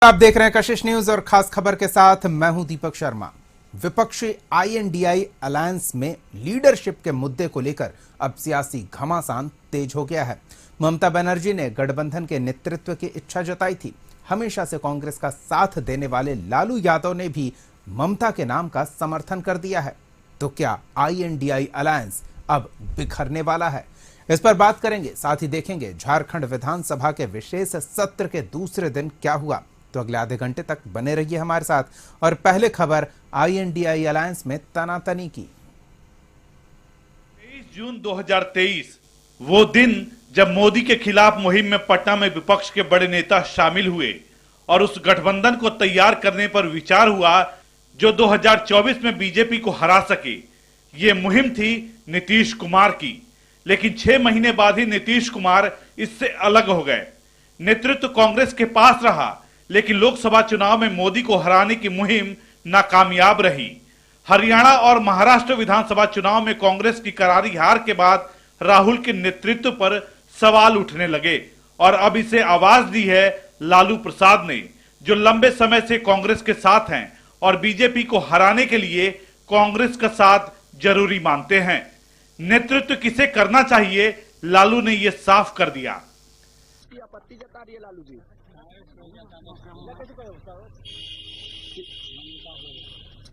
आप देख रहे हैं कशिश न्यूज और खास खबर के साथ मैं हूं दीपक शर्मा। विपक्षी आईएनडीआई अलायंस में लीडरशिप के मुद्दे को लेकर अब सियासी घमासान तेज हो गया है। ममता बनर्जी ने गठबंधन के नेतृत्व की इच्छा जताई थी। हमेशा से कांग्रेस का साथ देने वाले लालू यादव ने भी ममता के नाम का समर्थन कर दिया है। तो क्या आईएनडीआई अलायंस अब बिखरने वाला है? इस पर बात करेंगे, साथ ही देखेंगे झारखंड विधानसभा के विशेष सत्र के दूसरे दिन क्या हुआ। तो अगले आधे घंटे तक बने रहिए हमारे साथ। और पहले खबर आईएनडीआई अलायंस में तनातनी की। 23 जून 2023 वो दिन जब मोदी के खिलाफ मुहिम में पटना में विपक्ष के बड़े नेता शामिल हुए और उस गठबंधन को तैयार करने पर विचार हुआ जो 2024 में बीजेपी को हरा सके। ये मुहिम थी नीतीश कुमार की, लेकिन 6 महीने बाद ही नीतीश कुमार इससे अलग हो गए। नेतृत्व कांग्रेस के पास रहा, लेकिन लोकसभा चुनाव में मोदी को हराने की मुहिम नाकामयाब रही। हरियाणा और महाराष्ट्र विधानसभा चुनाव में कांग्रेस की करारी हार के बाद राहुल के नेतृत्व पर सवाल उठने लगे और अब इसे आवाज दी है लालू प्रसाद ने, जो लंबे समय से कांग्रेस के साथ हैं और बीजेपी को हराने के लिए कांग्रेस का साथ जरूरी मानते हैं। नेतृत्व किसे करना चाहिए, लालू ने यह साफ कर दिया। आपत्ति जता रही है लालू जी,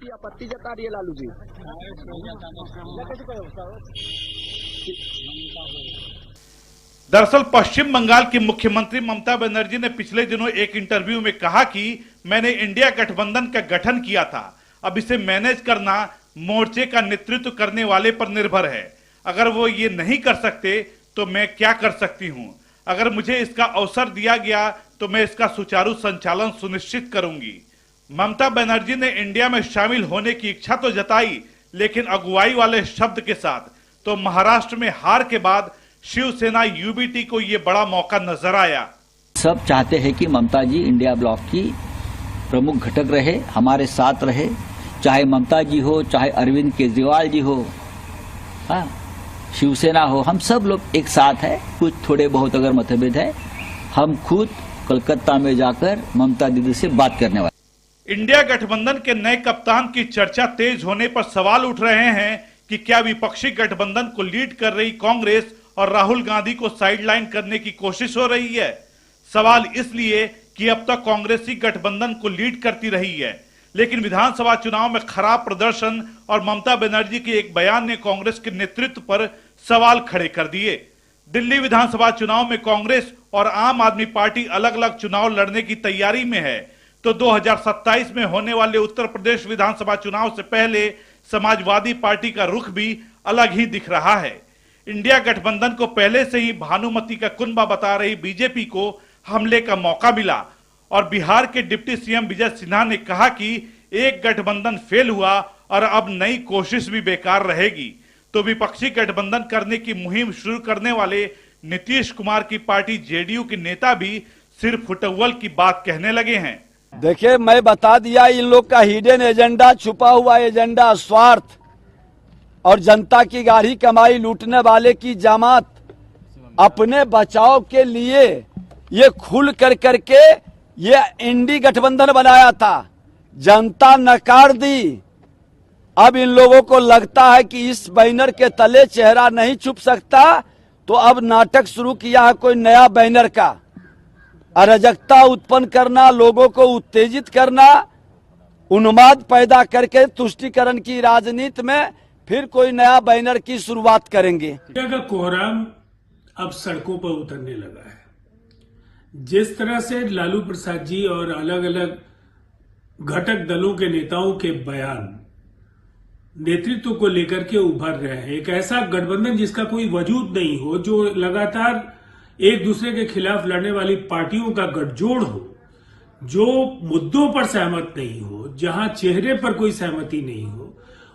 आपत्ति जता रही है लालू जी। दरअसल पश्चिम बंगाल की मुख्यमंत्री ममता बनर्जी ने पिछले दिनों एक इंटरव्यू में कहा कि मैंने इंडिया गठबंधन का गठन किया था, अब इसे मैनेज करना मोर्चे का नेतृत्व करने वाले पर निर्भर है। अगर वो ये नहीं कर सकते तो मैं क्या कर सकती हूँ। अगर मुझे इसका अवसर दिया गया तो मैं इसका सुचारू संचालन सुनिश्चित करूंगी। ममता बनर्जी ने इंडिया में शामिल होने की इच्छा तो जताई, लेकिन अगुवाई वाले शब्द के साथ। तो महाराष्ट्र में हार के बाद शिवसेना यूबीटी को ये बड़ा मौका नजर आया। सब चाहते हैं कि ममता जी इंडिया ब्लॉक की प्रमुख घटक रहे, हमारे साथ रहे, चाहे ममता जी हो, चाहे अरविंद केजरीवाल जी हो, हाँ, शिवसेना हो, हम सब लोग एक साथ है। कुछ थोड़े बहुत अगर मतभेद है, हम खुद कोलकाता में जाकर ममता दीदी से बात करने वाले। इंडिया गठबंधन के नए कप्तान की चर्चा तेज होने पर सवाल उठ रहे हैं कि क्या विपक्षी गठबंधन को लीड कर रही कांग्रेस और राहुल गांधी को साइडलाइन करने की कोशिश हो रही है। सवाल इसलिए कि अब तक कांग्रेस ही गठबंधन को लीड करती रही है, लेकिन विधानसभा चुनाव में खराब प्रदर्शन और ममता बनर्जी के एक बयान ने कांग्रेस के नेतृत्व पर सवाल खड़े कर दिए। दिल्ली विधानसभा चुनाव में कांग्रेस और आम आदमी पार्टी अलग अलग चुनाव लड़ने की तैयारी में है, तो 2027 में होने वाले उत्तर प्रदेश विधानसभा चुनाव से पहले समाजवादी पार्टी का रुख भी अलग ही दिख रहा है। इंडिया गठबंधन को पहले से ही भानुमति का कुनबा बता रही बीजेपी को हमले का मौका मिला और बिहार के डिप्टी सीएम विजय सिन्हा ने कहा कि एक गठबंधन फेल हुआ और अब नई कोशिश भी बेकार रहेगी। तो विपक्षी गठबंधन करने की मुहिम शुरू करने वाले नीतीश कुमार की पार्टी जेडीयू के नेता भी सिर्फ फुटअव्वल की बात कहने लगे हैं। देखिए, मैं बता दिया, इन लोग का हिडन एजेंडा, छुपा हुआ एजेंडा, स्वार्थ और जनता की गाढ़ी कमाई लूटने वाले की जमात अपने बचाव के लिए ये खुल कर करके ये इंडी गठबंधन बनाया था। जनता नकार दी। अब इन लोगों को लगता है कि इस बैनर के तले चेहरा नहीं छुप सकता, तो अब नाटक शुरू किया है कोई नया बैनर का। अराजकता उत्पन्न करना, लोगों को उत्तेजित करना, उन्माद पैदा करके तुष्टीकरण की राजनीति में फिर कोई नया बैनर की शुरुआत करेंगे। इंडिया का कोहराम अब सड़कों पर उतरने लगा है। जिस तरह से लालू प्रसाद जी और अलग अलग घटक दलों के नेताओं के बयान नेतृत्व को लेकर के उभर रहे हैं, एक ऐसा गठबंधन जिसका कोई वजूद नहीं हो, जो लगातार एक दूसरे के खिलाफ लड़ने वाली पार्टियों का गठजोड़ हो, जो मुद्दों पर सहमत नहीं हो, जहां चेहरे पर कोई सहमति नहीं हो,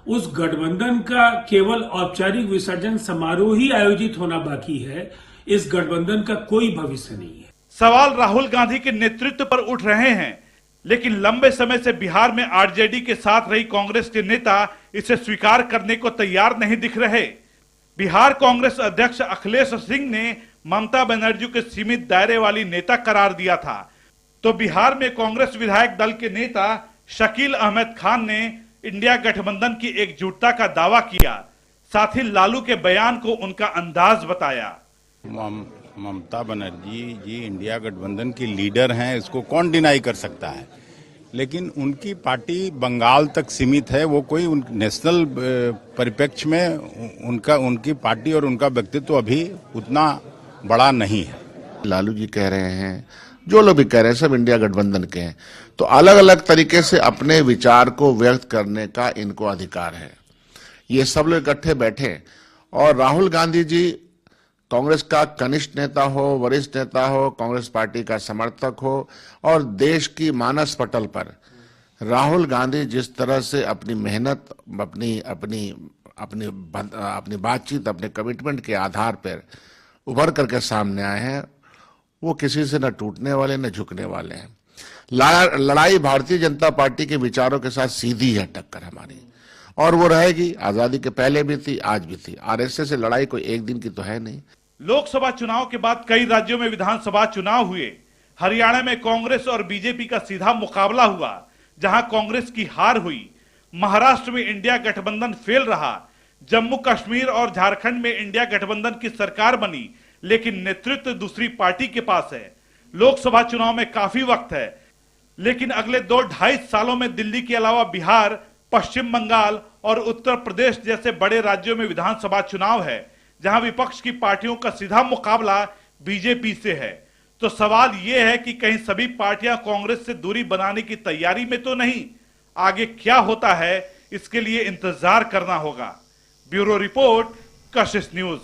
उस गठबंधन का केवल औपचारिक विसर्जन समारोह ही आयोजित होना बाकी है। इस गठबंधन का कोई भविष्य नहीं है। सवाल राहुल गांधी के नेतृत्व पर उठ रहे हैं, लेकिन लंबे समय से बिहार में आरजेडी के साथ रही कांग्रेस के नेता इसे स्वीकार करने को तैयार नहीं दिख रहे। बिहार कांग्रेस अध्यक्ष अखिलेश सिंह ने ममता बनर्जी के सीमित दायरे वाली नेता करार दिया था। तो बिहार में कांग्रेस विधायक दल के नेता शकील अहमद खान ने इंडिया गठबंधन की एकजुटता का दावा किया, साथ ही लालू के बयान को उनका अंदाज बताया। ममता बनर्जी जी इंडिया गठबंधन की लीडर हैं, इसको कौन डिनाई कर सकता है, लेकिन उनकी पार्टी बंगाल तक सीमित है। वो कोई नेशनल परिप्रेक्ष्य में उनकी पार्टी और उनका व्यक्तित्व अभी उतना बड़ा नहीं है। लालू जी कह रहे हैं, जो लोग भी कह रहे हैं, सब इंडिया गठबंधन के हैं, तो अलग अलग तरीके से अपने विचार को व्यक्त करने का इनको अधिकार है। ये सब लोग इकट्ठे बैठे और राहुल गांधी जी कांग्रेस का कनिष्ठ नेता हो, वरिष्ठ नेता हो, कांग्रेस पार्टी का समर्थक हो और देश की मानस पटल पर राहुल गांधी जिस तरह से अपनी मेहनत, अपनी बातचीत, अपने कमिटमेंट के आधार पर उभर करके सामने आए हैं, वो किसी से न टूटने वाले न झुकने वाले हैं। लड़ाई भारतीय जनता पार्टी के विचारों के साथ सीधी है टक्कर हमारी, और वो रहेगी। आजादी के पहले भी थी, आज भी थी। आरएसएस से लड़ाई कोई एक दिन की तो है नहीं। लोकसभा चुनाव के बाद कई राज्यों में विधानसभा चुनाव हुए। हरियाणा में कांग्रेस और बीजेपी का सीधा मुकाबला हुआ, जहां कांग्रेस की हार हुई। महाराष्ट्र में इंडिया गठबंधन फेल रहा। जम्मू कश्मीर और झारखंड में इंडिया गठबंधन की सरकार बनी, लेकिन नेतृत्व दूसरी पार्टी के पास है। लोकसभा चुनाव में काफी वक्त है, लेकिन अगले 2-2.5 सालों में दिल्ली के अलावा बिहार, पश्चिम बंगाल और उत्तर प्रदेश जैसे बड़े राज्यों में विधानसभा चुनाव है, जहां विपक्ष की पार्टियों का सीधा मुकाबला बीजेपी से है। तो सवाल यह है कि कहीं सभी पार्टियां कांग्रेस से दूरी बनाने की तैयारी में तो नहीं। आगे क्या होता है, इसके लिए इंतजार करना होगा। ब्यूरो रिपोर्ट, कशिश न्यूज।